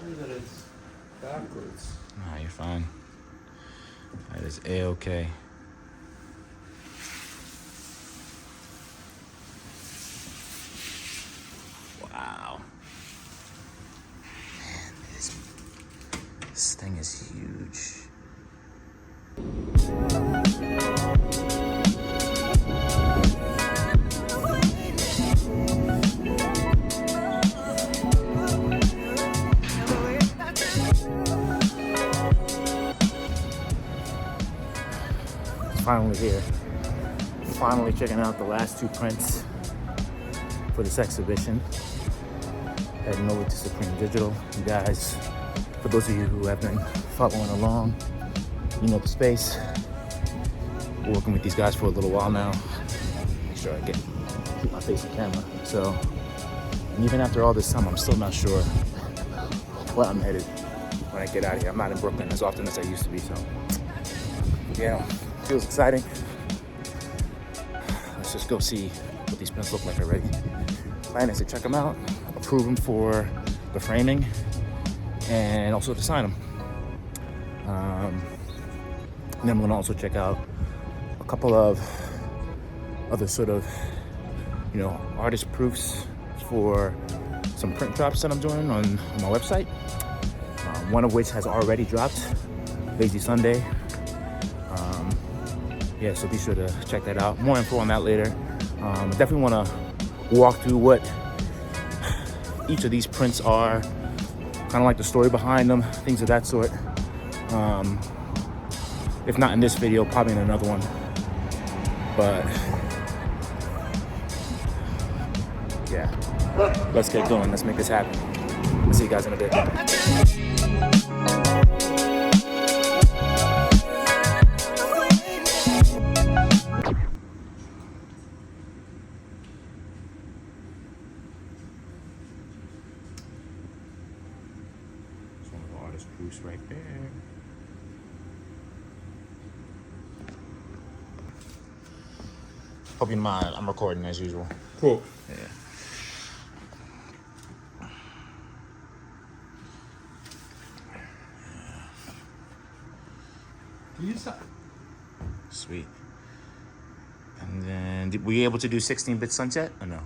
sorry that it's backwards. Nah, you're fine. That is A-okay. Wow. Man, this thing is huge. Finally here. Finally checking out the last two prints for this exhibition. Heading over to Supreme Digital. You guys, for those of you who have been following along, you know the space. We're working with these guys for a little while now. Make sure I keep my face in camera. So, and even after all this time, I'm still not sure where I'm headed when I get out of here. I'm not in Brooklyn as often as I used to be, so yeah. Feels exciting. Let's just go see what these prints look like already. Plan is to check them out, approve them for the framing, and also to sign them. And then I'm gonna also check out a couple of other sort of, artist proofs for some print drops that I'm doing on my website. One of which has already dropped, Lazy Sunday. Yeah, so be sure to check that out. More info on that later. I definitely want to walk through what each of these prints are, kind of like the story behind them, things of that sort. If not in this video, probably in another one. But yeah, let's get going. Let's make this happen. I'll see you guys in a bit. Proofs right there. Hope you don't mind. I'm recording as usual. Cool. Yeah. Sweet. And then, were you able to do 16-bit sunset or no?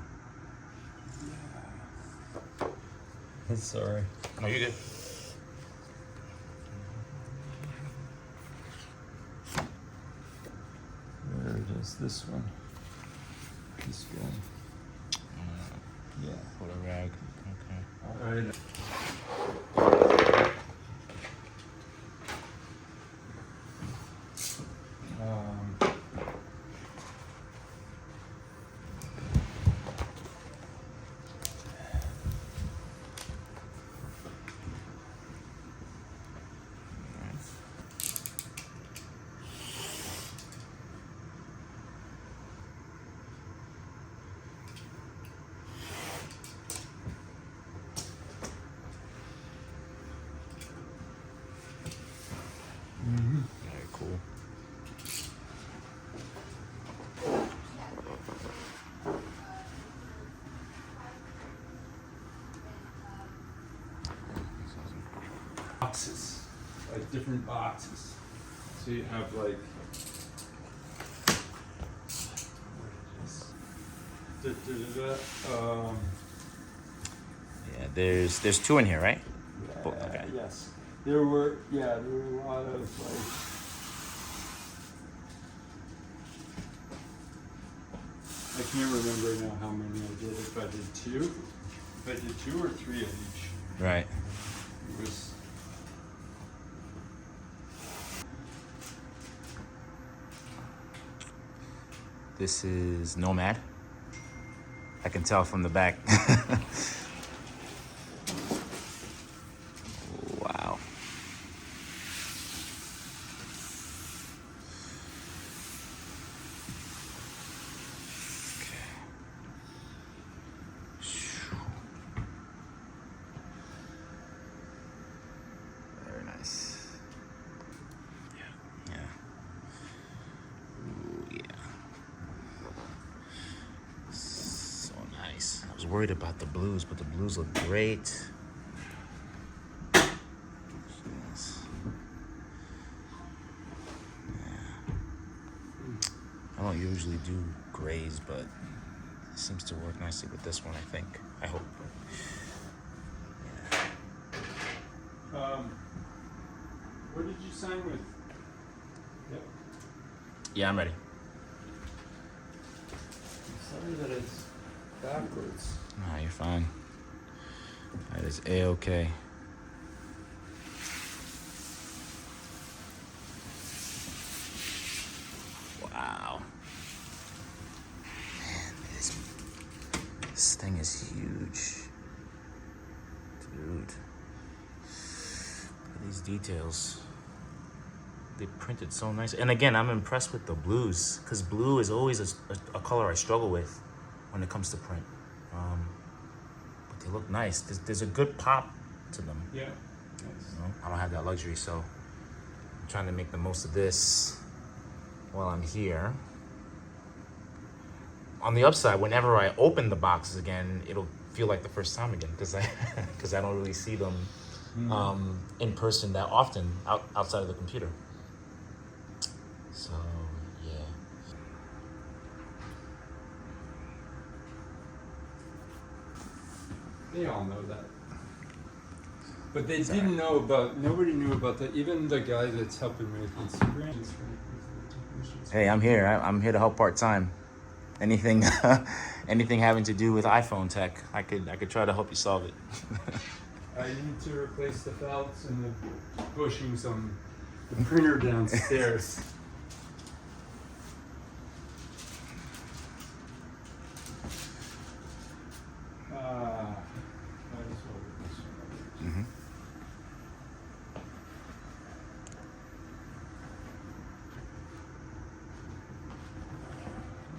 Sorry. No, you're good. Where does this one? This guy. Yeah. For the rag. Okay. All right. Very cool. Boxes, like different boxes. So you have like. Yeah, there's two in here, right? Yeah, Okay. yes. There were a lot of like. I can't remember now how many I did. If I did two or three of each. Right. It was. This is Nomad. I can tell from the back. Wow. Very nice. Yeah. Ooh, yeah. So nice. I was worried about the blues, but the blues look great. don't usually do grays, but it seems to work nicely with this one, I think. I hope. What did you sign with? Yep. Yeah, I'm ready. Sorry that it's backwards. Nah, you're fine. That is A-okay. Wow. Man, this thing is huge. Dude. Look at these details. They printed so nice. And again, I'm impressed with the blues, because blue is always a color I struggle with when it comes to print. But they look nice. There's a good pop to them. Yeah. Nice. You know, I don't have that luxury, so I'm trying to make the most of this while I'm here. On the upside, whenever I open the boxes again, it'll feel like the first time again, because I don't really see them in person that often outside of the computer. So yeah. They all know that. But they didn't know about, nobody knew about that. Even the guy that's helping me with Instagram. Hey, I'm here. I'm here to help part-time. Anything anything having to do with iPhone tech, I could try to help you solve it. I need to replace the felts and the bushings on the printer downstairs.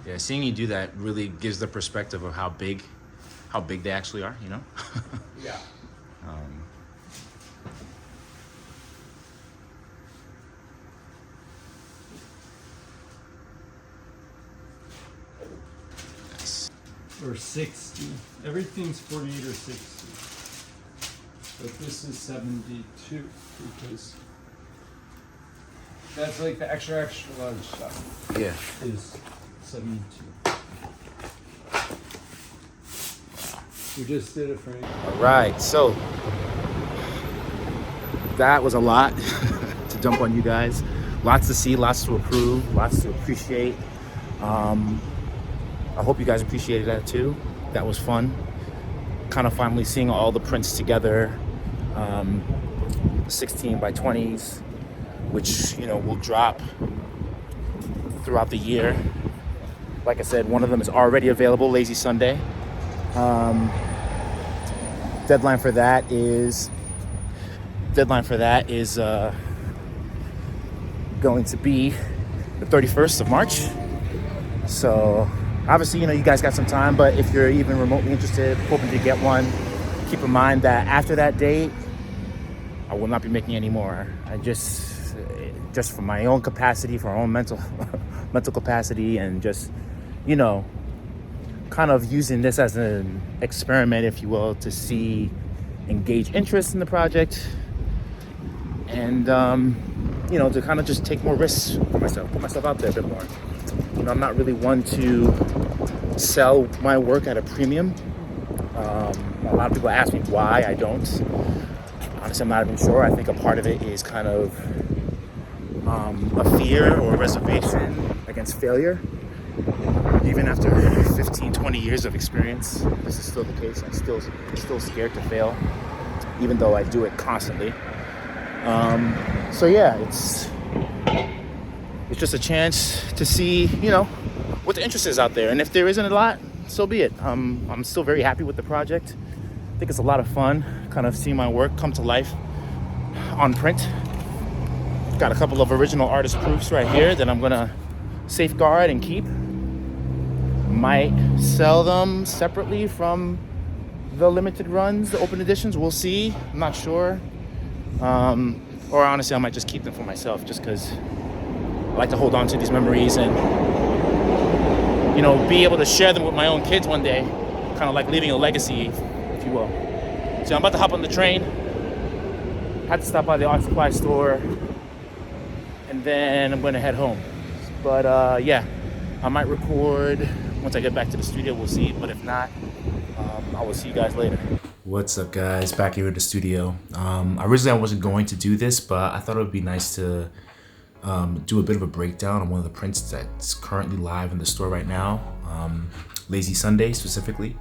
Yeah, seeing you do that really gives the perspective of how big they actually are, you know? Yeah. Nice. Or 60. Everything's 48 or 60. But this is 72 because that's like the extra large stuff. Yeah. Is 72. We just did it, Frank. All right, so that was a lot to dump on you guys. Lots to see, lots to approve, lots to appreciate. I hope you guys appreciated that too. That was fun. Kind of finally seeing all the prints together. 16 by 20s, which, you know, will drop throughout the year. Like I said, one of them is already available, Lazy Sunday. Deadline for that is going to be the 31st of March. So obviously, you know, you guys got some time, but if you're even remotely interested, hoping to get one, keep in mind that after that date, I will not be making any more. I just for my own capacity, for our own mental capacity, and just, you know, kind of using this as an experiment, if you will, to engage interest in the project, and you know, to kind of just take more risks for myself, put myself out there a bit more. You know, I'm not really one to sell my work at a premium. A lot of people ask me why I don't. Honestly, I'm not even sure. I think a part of it is kind of a fear or a reservation against failure. Even after 15, 20 years of experience, this is still the case. I'm still scared to fail, even though I do it constantly. So yeah, it's just a chance to see, you know, what the interest is out there. And if there isn't a lot, so be it. I'm still very happy with the project. I think it's a lot of fun, kind of seeing my work come to life on print. Got a couple of original artist proofs right here that I'm gonna safeguard and keep. Might sell them separately from the limited runs, the open editions. We'll see. I'm not sure. Or honestly, I might just keep them for myself, just because I like to hold on to these memories and, you know, be able to share them with my own kids one day. Kind of like leaving a legacy, if you will. So I'm about to hop on the train. Had to stop by the art supply store, and then I'm going to head home. But yeah, I might record once I get back to the studio, we'll see. But if not, I will see you guys later. What's up, guys? Back here at the studio. Originally I wasn't going to do this, but I thought it would be nice to do a bit of a breakdown on one of the prints that's currently live in the store right now, Lazy Sunday specifically.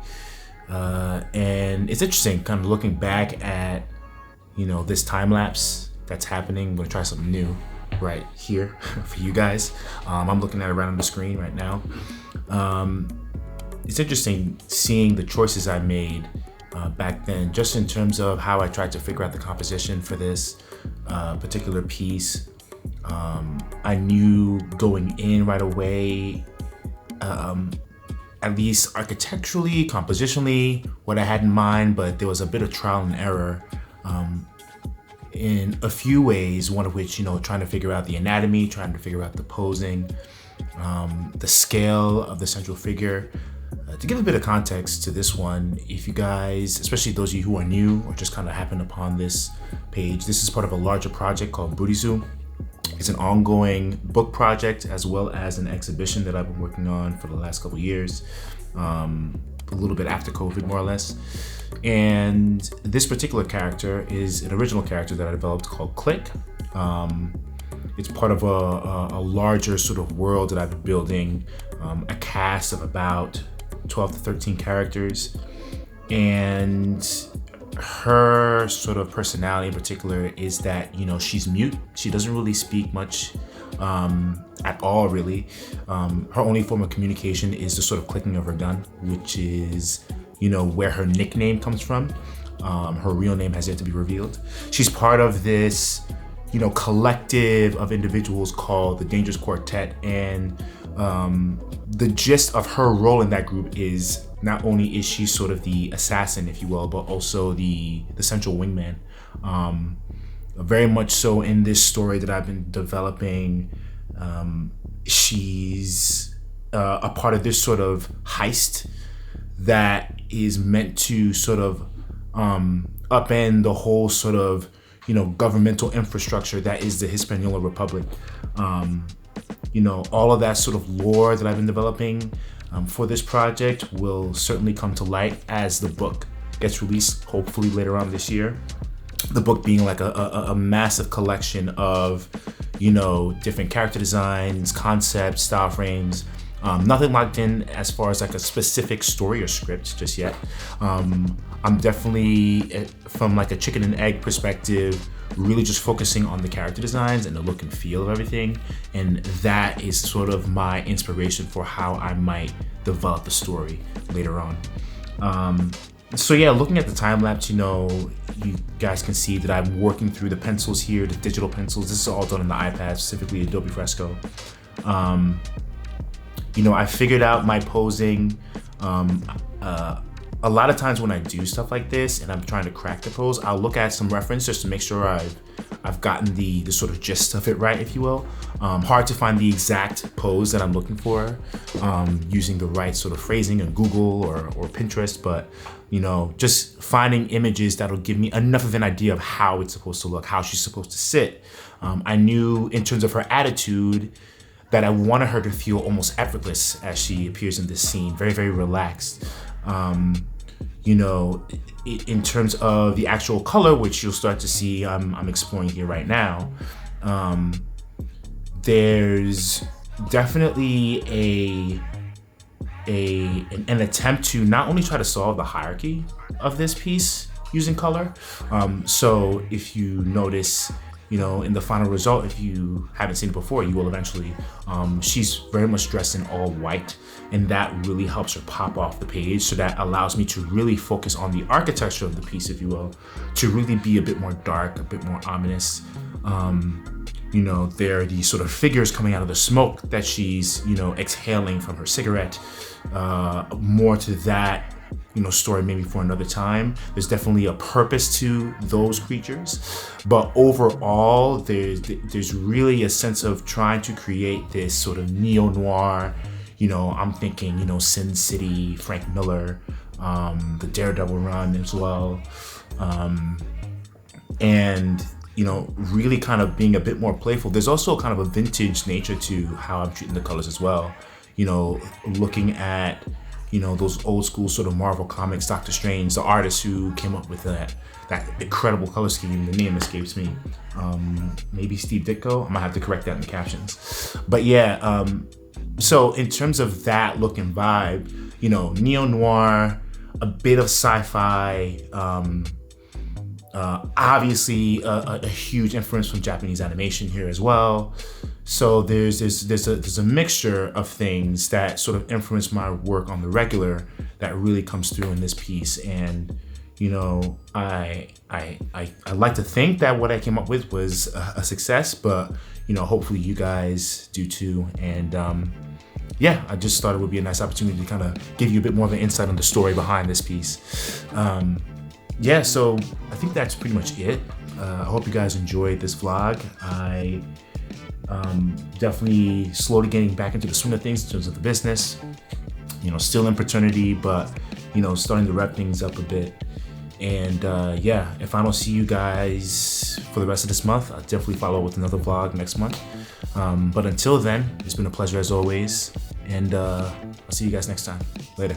And it's interesting kind of looking back at, this time lapse that's happening. I'm gonna try something new right here for you guys. I'm looking at it right on the screen right now. It's interesting seeing the choices I made back then, just in terms of how I tried to figure out the composition for this particular piece. I knew going in right away, at least architecturally, compositionally, what I had in mind, but there was a bit of trial and error in a few ways, one of which, trying to figure out the anatomy, trying to figure out the posing, the scale of the central figure. To give a bit of context to this one, if you guys, especially those of you who are new or just kind of happened upon this page, this is part of a larger project called Burisu. It's an ongoing book project as well as an exhibition that I've been working on for the last couple of years, a little bit after COVID, more or less. And this particular character is an original character that I developed called Click. It's part of a larger sort of world that I've been building, a cast of about 12 to 13 characters, and her sort of personality in particular is that she's mute. She doesn't really speak much at all, really. Her only form of communication is the sort of clicking of her gun, which is where her nickname comes from. Her real name has yet to be revealed. She's part of this collective of individuals called the Dangerous Quartet, and the gist of her role in that group is not only is she sort of the assassin, if you will, but also the central wingman. Very much so in this story that I've been developing, she's a part of this sort of heist that is meant to sort of upend the whole sort of governmental infrastructure that is the Hispaniola Republic. All of that sort of lore that I've been developing for this project will certainly come to light as the book gets released, hopefully later on this year. The book being like a massive collection of, different character designs, concepts, style frames. Nothing locked in as far as like a specific story or script just yet. I'm definitely, from like a chicken and egg perspective, really just focusing on the character designs and the look and feel of everything. And that is sort of my inspiration for how I might develop the story later on. So yeah, looking at the time lapse, you guys can see that I'm working through the pencils here, the digital pencils. This is all done on the iPad, specifically Adobe Fresco. I figured out my posing. A lot of times when I do stuff like this and I'm trying to crack the pose, I'll look at some reference just to make sure I've gotten the sort of gist of it right, if you will. Hard to find the exact pose that I'm looking for using the right sort of phrasing on Google or Pinterest, but just finding images that'll give me enough of an idea of how it's supposed to look, how she's supposed to sit. I knew in terms of her attitude that I wanted her to feel almost effortless as she appears in this scene, very, very relaxed. In terms of the actual color, which you'll start to see I'm exploring here right now, there's definitely an attempt to not only try to solve the hierarchy of this piece using color. So if you notice, in the final result, if you haven't seen it before, you will eventually. She's very much dressed in all white, and that really helps her pop off the page. So that allows me to really focus on the architecture of the piece, if you will, to really be a bit more dark, a bit more ominous. There are these sort of figures coming out of the smoke that she's, exhaling from her cigarette. More to that, story maybe for another time. There's definitely a purpose to those creatures, but overall, there's really a sense of trying to create this sort of neo-noir. I'm thinking, Sin City, Frank Miller, the Daredevil run as well, and really kind of being a bit more playful. There's also kind of a vintage nature to how I'm treating the colors as well. looking at, those old school sort of Marvel Comics, Doctor Strange, the artist who came up with that incredible color scheme. The name escapes me. Maybe Steve Ditko. I might have to correct that in the captions. But yeah, so in terms of that look and vibe, neo-noir, a bit of sci-fi, obviously a huge influence from Japanese animation here as well. So there's a mixture of things that sort of influence my work on the regular that really comes through in this piece. And I like to think that what I came up with was a success, but hopefully you guys do too. And I just thought it would be a nice opportunity to kind of give you a bit more of an insight on the story behind this piece. So I think that's pretty much it. I hope you guys enjoyed this vlog. I definitely slowly getting back into the swing of things in terms of the business. Still in paternity, but starting to wrap things up a bit. And if I don't see you guys for the rest of this month, I'll definitely follow up with another vlog next month. But until then, it's been a pleasure as always, and I'll see you guys next time. Later.